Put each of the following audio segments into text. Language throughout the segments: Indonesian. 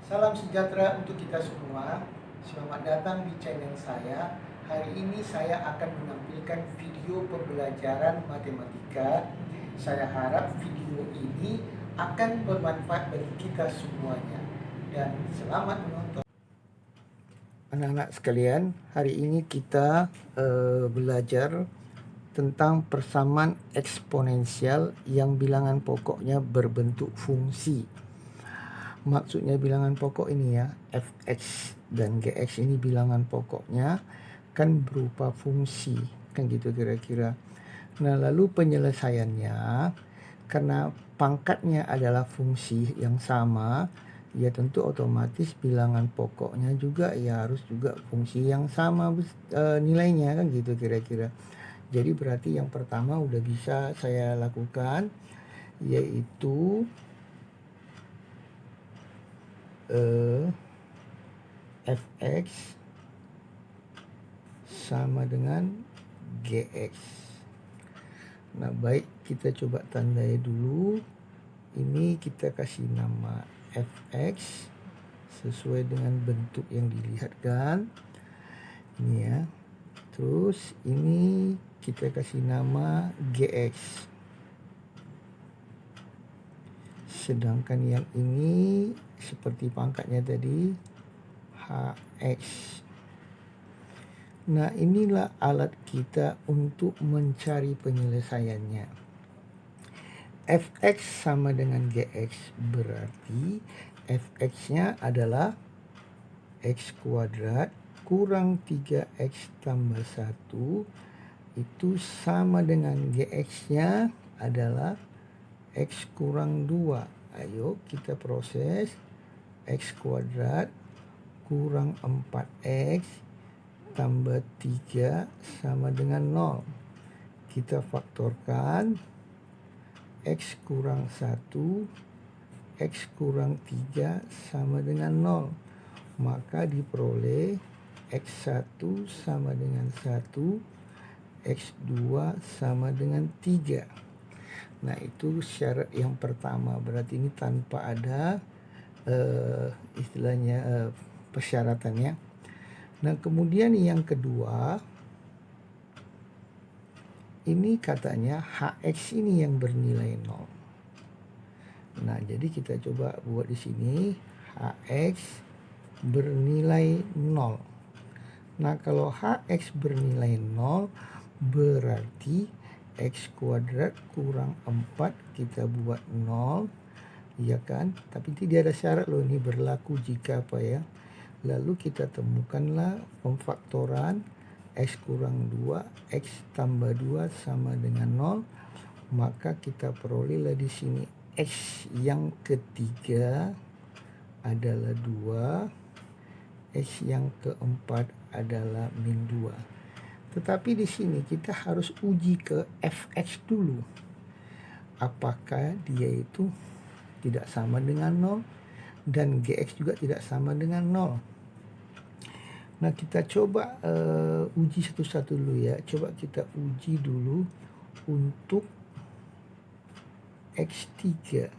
Salam sejahtera untuk kita semua. Selamat datang di channel saya. Hari ini saya akan menampilkan video pembelajaran matematika. Saya harap video ini akan bermanfaat bagi kita semuanya. Dan selamat menonton. Anak-anak sekalian, hari ini kita belajar tentang persamaan eksponensial yang bilangan pokoknya berbentuk fungsi. Maksudnya bilangan pokok ini ya, fx dan gx ini bilangan pokoknya kan berupa fungsi, kan gitu kira-kira. Nah, lalu penyelesaiannya karena pangkatnya adalah fungsi yang sama, ya tentu otomatis bilangan pokoknya juga ya harus juga fungsi yang sama nilainya, kan gitu kira-kira. Jadi berarti yang pertama udah bisa saya lakukan, yaitu fx sama dengan gx. Nah, baik, kita coba tandai dulu. Ini kita kasih nama fx sesuai dengan bentuk yang dilihatkan. Ini ya. Terus ini kita kasih nama gx. Sedangkan yang ini seperti pangkatnya tadi hx. Nah, inilah alat kita untuk mencari penyelesaiannya. Fx sama dengan Gx berarti Fx-nya adalah X kuadrat kurang 3X tambah 1 itu sama dengan Gx-nya adalah X kurang 2. Ayo kita proses. X kuadrat kurang 4X tambah 3 sama dengan 0. Kita faktorkan. X kurang 1, X kurang 3 sama dengan 0. Maka diperoleh X1 sama dengan 1, X2 sama dengan 3. Nah, itu syarat yang pertama. Berarti ini tanpa ada istilahnya persyaratannya. Nah, kemudian yang kedua, ini katanya hx ini yang bernilai 0. Nah, jadi kita coba buat di sini hx bernilai 0. Nah, kalau hx bernilai 0 berarti x kuadrat kurang 4 kita buat 0, ya kan? Tapi tidak ada syarat loh, ini berlaku jika apa ya. Lalu kita temukanlah pemfaktoran X kurang 2, X tambah 2 sama dengan 0. Maka kita perolehlah di sini X yang ketiga adalah 2, X yang keempat adalah min 2. Tetapi di sini kita harus uji ke Fx dulu. Apakah dia itu tidak sama dengan 0 dan Gx juga tidak sama dengan 0. Nah, kita coba uji satu-satu dulu ya. Coba kita uji dulu untuk X3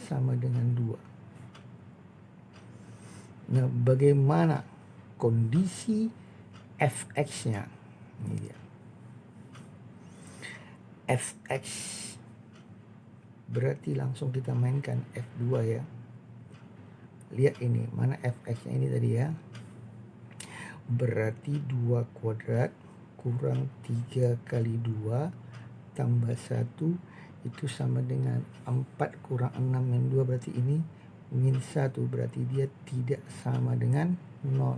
sama dengan 2. Nah, bagaimana kondisi Fx-nya? Ini dia. Fx berarti langsung kita mainkan F2 ya. Lihat ini, mana Fx-nya ini tadi ya. Berarti 2 kuadrat kurang 3 kali 2 tambah 1 itu sama dengan 4 kurang 6 min 2, berarti ini min 1, berarti dia tidak sama dengan 0.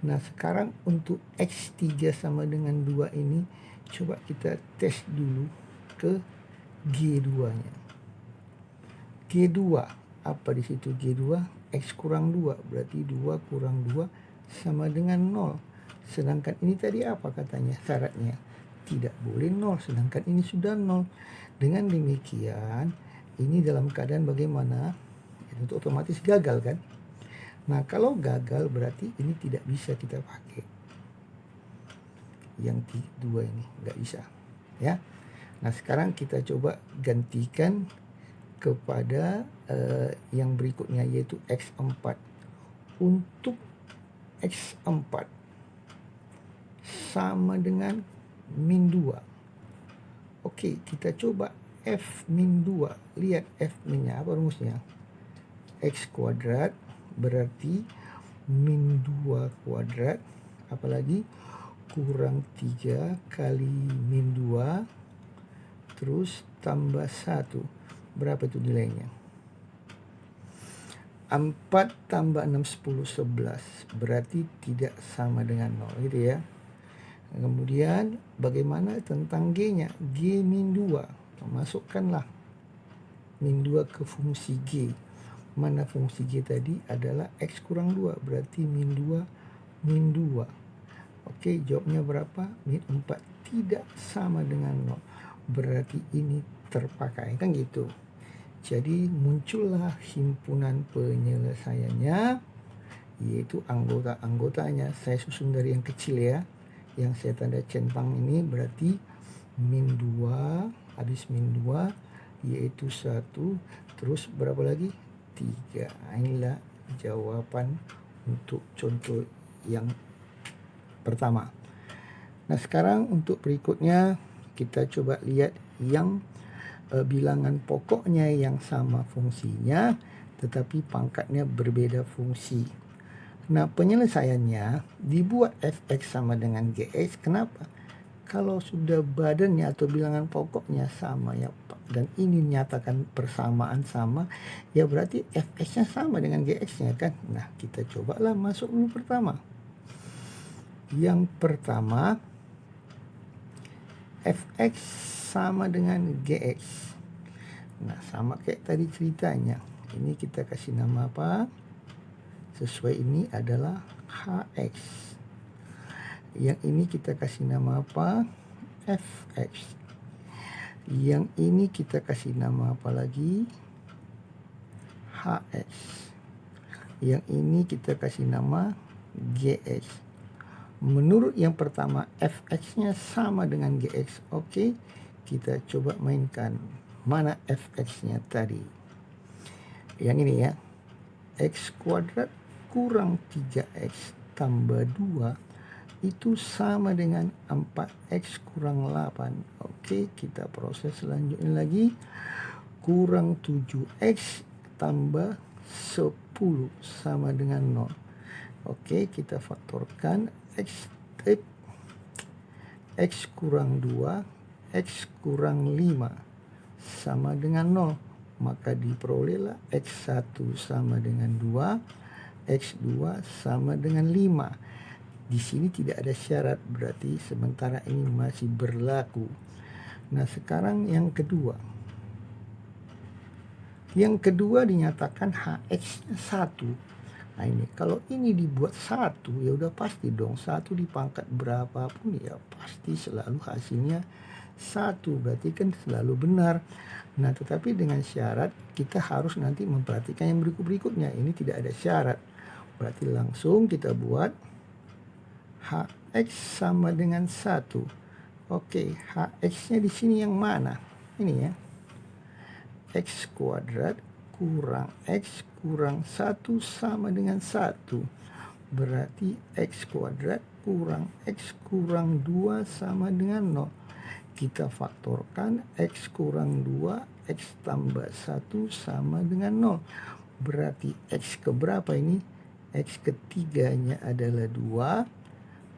Nah, sekarang untuk X3 sama dengan 2 ini coba kita tes dulu ke G2-nya. G2 apa di situ? G2 X kurang 2, berarti 2 kurang 2 sama dengan 0. Sedangkan ini tadi apa katanya syaratnya? Tidak boleh 0, sedangkan ini sudah 0. Dengan demikian, ini dalam keadaan bagaimana? Itu otomatis gagal kan? Nah, kalau gagal berarti ini tidak bisa kita pakai. Yang dua ini nggak bisa. Ya. Nah, sekarang kita coba gantikan kepada yang berikutnya, yaitu X4. Untuk X4 sama dengan min 2. Okey, kita coba F min 2. Lihat F minnya, apa rumusnya? X kuadrat berarti min 2 kuadrat, apalagi kurang 3 kali min 2, terus tambah 1. Berapa itu nilainya? 4 tambah 6, 10, 11. Berarti tidak sama dengan 0, gitu ya. Kemudian bagaimana tentang G-nya? G min 2. Masukkanlah min 2 ke fungsi G. Mana fungsi G tadi adalah X kurang 2. Berarti min 2, min 2. Oke, jawabnya berapa? Min 4. Tidak sama dengan 0. Berarti ini terpakai, kan gitu. Jadi muncullah himpunan penyelesaiannya, yaitu anggota-anggotanya. Saya susun dari yang kecil ya. Yang saya tanda centang ini berarti min 2, habis min 2, yaitu 1, terus berapa lagi? 3. Inilah jawaban untuk contoh yang pertama. Nah, sekarang untuk berikutnya kita coba lihat yang bilangan pokoknya yang sama fungsinya, tetapi pangkatnya berbeda fungsi. Nah, penyelesaiannya dibuat f(x) sama dengan gx. Kenapa? Kalau sudah badannya atau bilangan pokoknya sama ya Pak, dan ini nyatakan persamaan sama, ya berarti fx-nya sama dengan gx-nya kan. Nah, kita cobalah masuk dulu pertama. Yang pertama, fx sama dengan gx. Nah, sama kayak tadi ceritanya. Ini kita kasih nama apa? Sesuai ini adalah hx. Yang ini kita kasih nama apa? Fx. Yang ini kita kasih nama apa lagi? Hx. Yang ini kita kasih nama gx. Menurut yang pertama, fx-nya sama dengan gx. Oke, kita coba mainkan. Mana fx-nya tadi? Yang ini ya. X kuadrat kurang 3x tambah 2 itu sama dengan 4x kurang 8. Oke, kita proses selanjutnya lagi. Kurang 7x tambah 10 sama dengan 0. Oke, kita faktorkan. X kurang 2, X kurang 5 sama dengan 0. Maka diperolehlah X1 sama dengan 2, X2 sama dengan 5. Di sini tidak ada syarat, berarti sementara ini masih berlaku. Nah, sekarang yang kedua. Yang kedua dinyatakan hx-nya 1. Nah, ini kalau ini dibuat 1, ya udah pasti dong 1 dipangkat berapapun ya pasti selalu hasilnya 1. Berarti kan selalu benar. Nah, tetapi dengan syarat kita harus nanti memperhatikan yang berikutnya. Ini tidak ada syarat. Berarti langsung kita buat hx sama dengan 1. Oke, hx-nya di sini yang mana? Ini ya. X kuadrat kurang X kurang 1 sama dengan 1. Berarti X kuadrat kurang X kurang 2 sama dengan 0. Kita faktorkan X kurang 2, X tambah 1 sama dengan 0. Berarti X keberapa ini? X ketiganya adalah 2.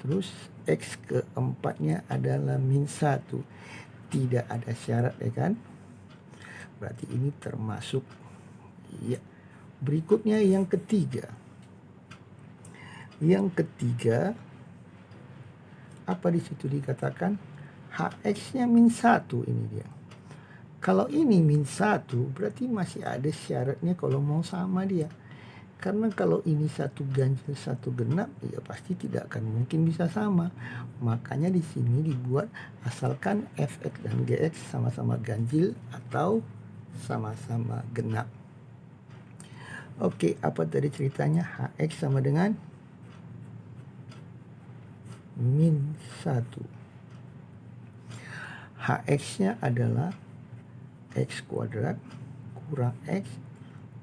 Terus X keempatnya adalah min 1. Tidak ada syarat ya kan? Berarti ini termasuk ya. Berikutnya yang ketiga. Yang ketiga, apa di situ dikatakan? Hx-nya min 1 ini dia. Kalau ini min 1 berarti masih ada syaratnya kalau mau sama dia. Karena kalau ini satu ganjil satu genap, ya pasti tidak akan mungkin bisa sama. Makanya di sini dibuat asalkan fx dan gx sama-sama ganjil atau sama-sama genap. Oke, apa tadi ceritanya? Hx sama dengan min 1. Hx-nya adalah X kuadrat kurang X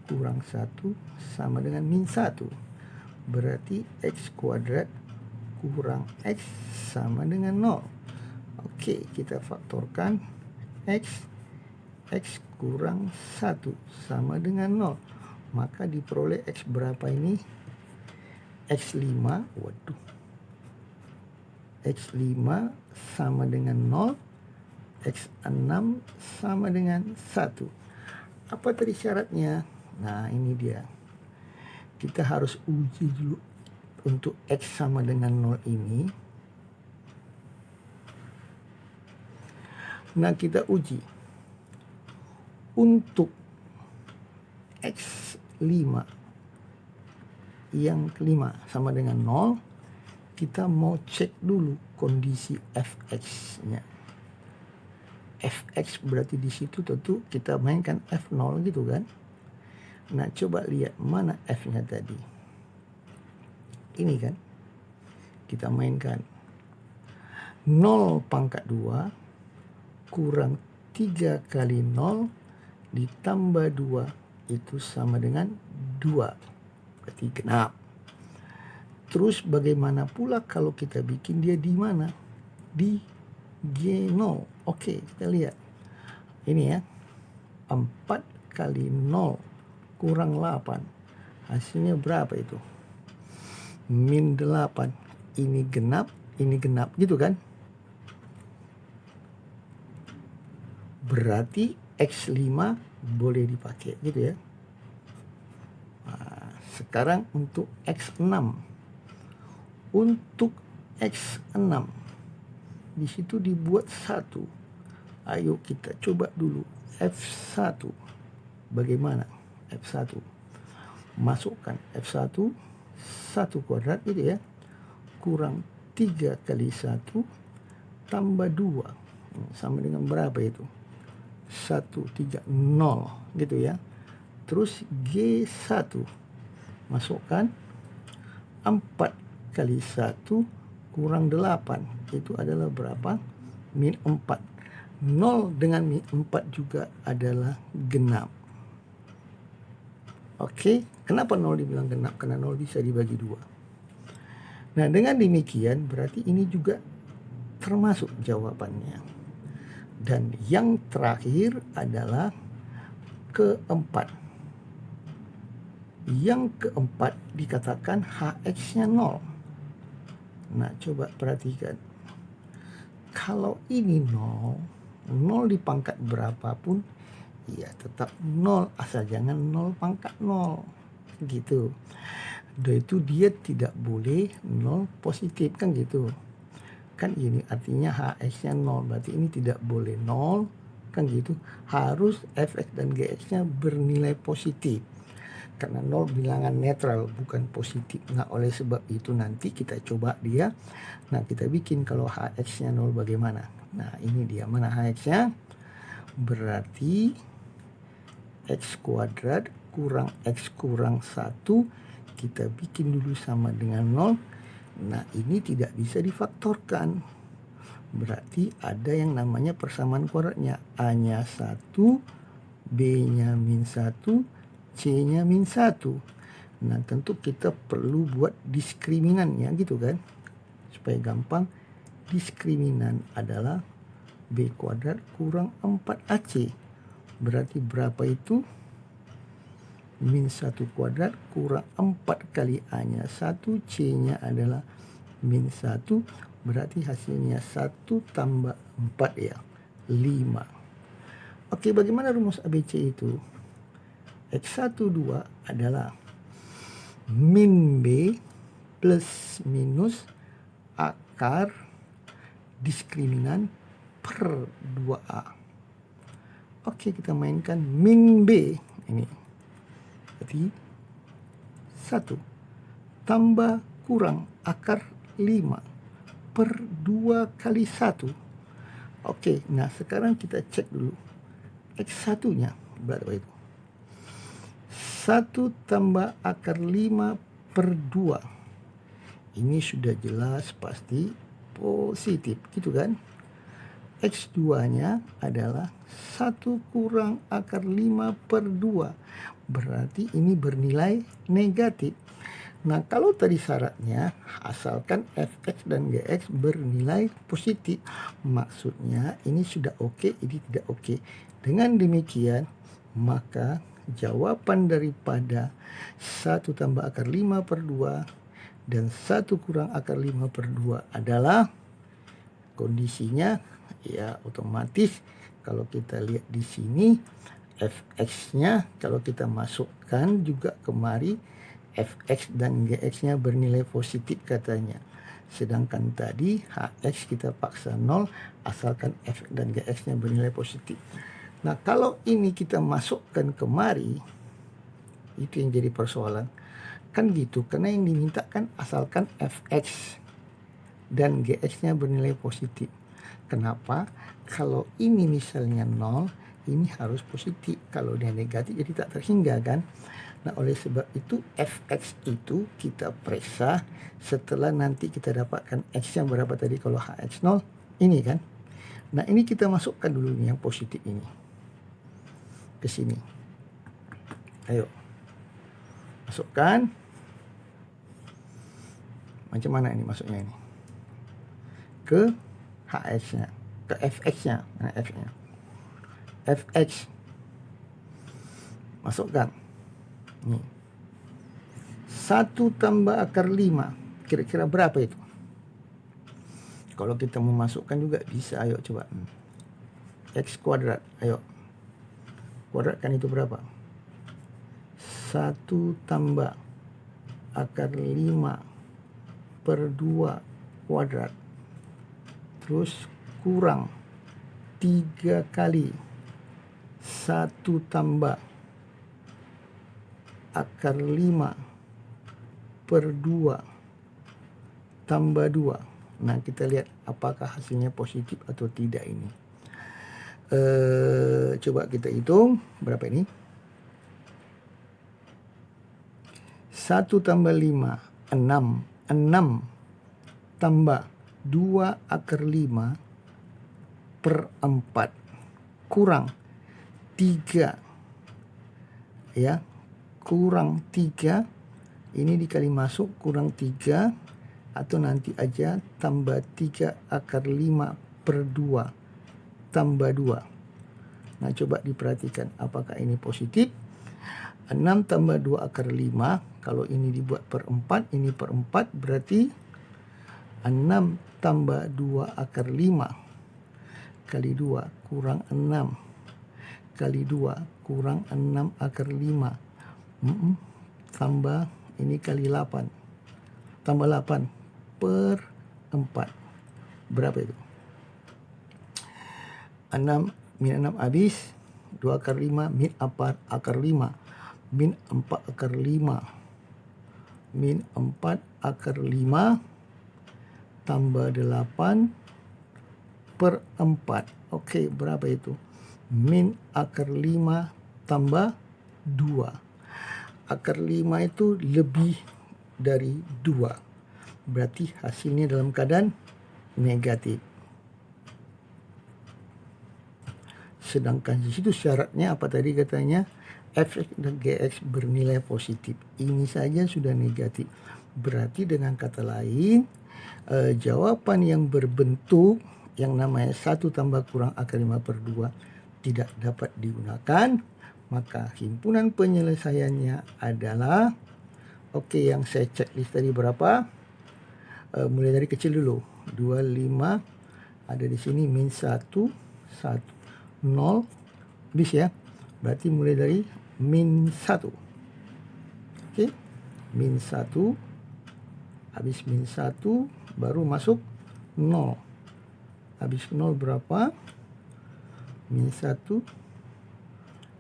kurang 1 sama dengan min 1. Berarti X kuadrat kurang X sama dengan 0. Oke, kita faktorkan X kurang 1 sama dengan 0. Maka diperoleh X berapa ini? X5, waduh. X5 sama dengan 0. X6 sama dengan 1. Apa tadi syaratnya? Nah, ini dia. Kita harus uji dulu untuk X sama dengan 0 ini. Nah, kita uji. Untuk X5 yang kelima sama dengan 0, kita mau cek dulu kondisi Fx-nya. Fx berarti di situ tentu kita mainkan F0 gitu kan. Nah, coba lihat mana F-nya tadi. Ini kan. Kita mainkan 0 pangkat 2 kurang 3 kali 0 ditambah 2 itu sama dengan 2. Berarti genap. Terus bagaimana pula kalau kita bikin dia di mana? Di G0. Oke, kita lihat. Ini ya. 4 kali 0 kurang 8. Hasilnya berapa itu? Min 8. Ini genap gitu kan? Berarti X5 boleh dipakai gitu ya. Nah, sekarang untuk X6. Untuk X6 di situ dibuat 1. Ayo kita coba dulu F1. Bagaimana? F1. Masukkan F1 1 kuadrat gitu ya. Kurang 3 kali 1 tambah 2. Sama dengan berapa itu? 130 gitu ya. Terus G1. Masukkan 4 kali 1 kurang 8. Itu adalah berapa? Min 4. 0 dengan min 4 juga adalah genap. Oke, kenapa 0 dibilang genap? Karena 0 bisa dibagi 2. Nah, dengan demikian berarti ini juga termasuk jawabannya. Dan yang terakhir adalah keempat. Yang keempat dikatakan HX-nya 0. Nah, coba perhatikan. Kalau ini 0 dipangkat berapapun, ya tetap 0, asal jangan 0 pangkat 0 gitu. Dan itu dia tidak boleh 0 positif kan gitu. Kan ini artinya HX-nya 0, berarti ini tidak boleh 0 kan gitu. Harus Fx dan Gx-nya bernilai positif. Karena 0 bilangan netral bukan positif. Nah, oleh sebab itu nanti kita coba dia. Nah, kita bikin kalau HX-nya 0 bagaimana. Nah, ini dia mana HX-nya. Berarti X kuadrat kurang X kurang 1 kita bikin dulu sama dengan 0. Nah, ini tidak bisa difaktorkan. Berarti ada yang namanya persamaan kuadratnya. A-nya 1, B-nya min 1, C-nya min 1. Nah, tentu kita perlu buat diskriminannya gitu kan. Supaya gampang. Diskriminan adalah B kuadrat kurang 4AC. Berarti berapa itu? Min 1 kuadrat kurang 4 kali A-nya 1, C-nya adalah min 1. Berarti hasilnya 1 tambah 4 ya, 5. Oke, bagaimana rumus ABC itu? X12 adalah min B plus minus akar diskriminan per 2A. Oke, kita mainkan min B ini. Berarti 1 tambah kurang akar 5 per 2 kali 1. Oke, nah sekarang kita cek dulu. X1-nya berapa itu? 1 tambah akar 5 per 2. Ini sudah jelas pasti positif gitu kan. X2-nya adalah 1 kurang akar 5 per 2. Berarti ini bernilai negatif. Nah, kalau tadi syaratnya asalkan fx dan gx bernilai positif. Maksudnya ini sudah oke, ini tidak oke. Dengan demikian, maka jawaban daripada 1 tambah akar 5 per 2 dan 1 kurang akar 5 per 2 adalah kondisinya ya otomatis kalau kita lihat di sini fx-nya kalau kita masukkan juga kemari fx dan gx-nya bernilai positif katanya. Sedangkan tadi hx kita paksa 0 asalkan f dan gx-nya bernilai positif. Nah, kalau ini kita masukkan kemari, itu yang jadi persoalan. Kan gitu, karena yang diminta kan asalkan fx dan gx-nya bernilai positif. Kenapa? Kalau ini misalnya 0, ini harus positif. Kalau dia negatif jadi tak terhingga kan. Nah, oleh sebab itu fx itu kita periksa setelah nanti kita dapatkan x yang berapa tadi kalau hx 0, ini kan. Nah, ini kita masukkan dulu nih yang positif ini ke sini. Ayo. Masukkan. Macam mana ini masuknya ini? Ke hx-nya, ke fx-nya. Nah, f-nya. fx. Masukkan. Nih. 1 tambah akar 5. Kira-kira berapa itu? Kalau kita mau masukkan juga bisa. Ayo coba. X kuadrat. Ayo. Kuadratkan itu berapa? 1 tambah akar 5 per 2 kuadrat. Terus kurang 3 kali 1 tambah akar 5 per 2 tambah 2. Nah, kita lihat apakah hasilnya positif atau tidak ini. Coba kita hitung berapa ini. 1 tambah 5, 6. 6 tambah 2 akar 5 per 4 kurang 3. Ya, kurang 3. Ini dikali masuk kurang 3. Atau nanti aja tambah 3 akar 5 per 2 tambah 2. Nah, coba diperhatikan apakah ini positif. 6 tambah 2 akar 5. Kalau ini dibuat per 4, ini per 4 berarti 6 tambah 2 akar 5 kali 2 kurang 6 kali 2 kurang 6 akar 5. Tambah ini kali 8. Tambah 8 per 4. Berapa itu? 6 min 6 habis. 2 akar 5 min 4 akar 5. Min 4 akar 5. Min 4 akar 5 tambah 8 per 4. Oke, berapa itu? Min akar 5 tambah 2. Akar 5 itu lebih dari 2. Berarti hasilnya dalam keadaan negatif. Sedangkan di situ syaratnya apa tadi katanya? Fx dan gx bernilai positif. Ini saja sudah negatif. Berarti dengan kata lain, jawaban yang berbentuk yang namanya 1 tambah kurang akar 5 per 2 tidak dapat digunakan. Maka himpunan penyelesaiannya adalah, oke, yang saya checklist tadi berapa? Mulai dari kecil dulu. 25 ada di sini min 1, 1, 0. Habis ya. Berarti mulai dari min 1. Oke. Min 1. Habis min 1 baru masuk 0. Habis 0 berapa? Min 1.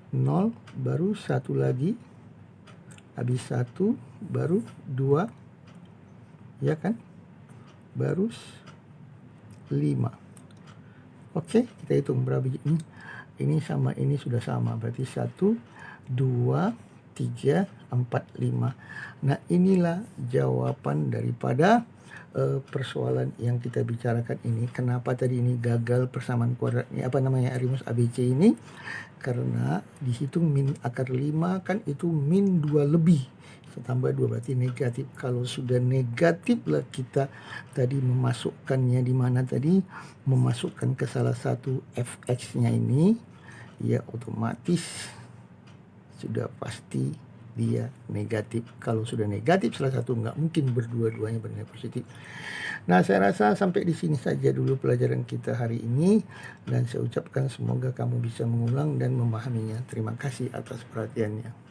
0 baru 1 lagi. Habis 1 baru 2. Ya kan? Baru 5. Oke, kita hitung berapa ini. Ini sama ini sudah sama. Berarti 1, 2, 3, 4, 5. Nah, inilah jawaban daripada persoalan yang kita bicarakan ini, kenapa tadi ini gagal persamaan kuadratnya rumus ABC ini, karena dihitung min akar 5 kan itu min 2 lebih, tambah 2 berarti negatif. Kalau sudah negatif lah kita tadi memasukkannya di mana tadi, memasukkan ke salah satu fx-nya ini, ya otomatis sudah pasti dia negatif. Kalau sudah negatif salah satu, nggak mungkin berdua-duanya bernilai positif. Nah, saya rasa sampai di sini saja dulu pelajaran kita hari ini, dan saya ucapkan semoga kamu bisa mengulang dan memahaminya. Terima kasih atas perhatiannya.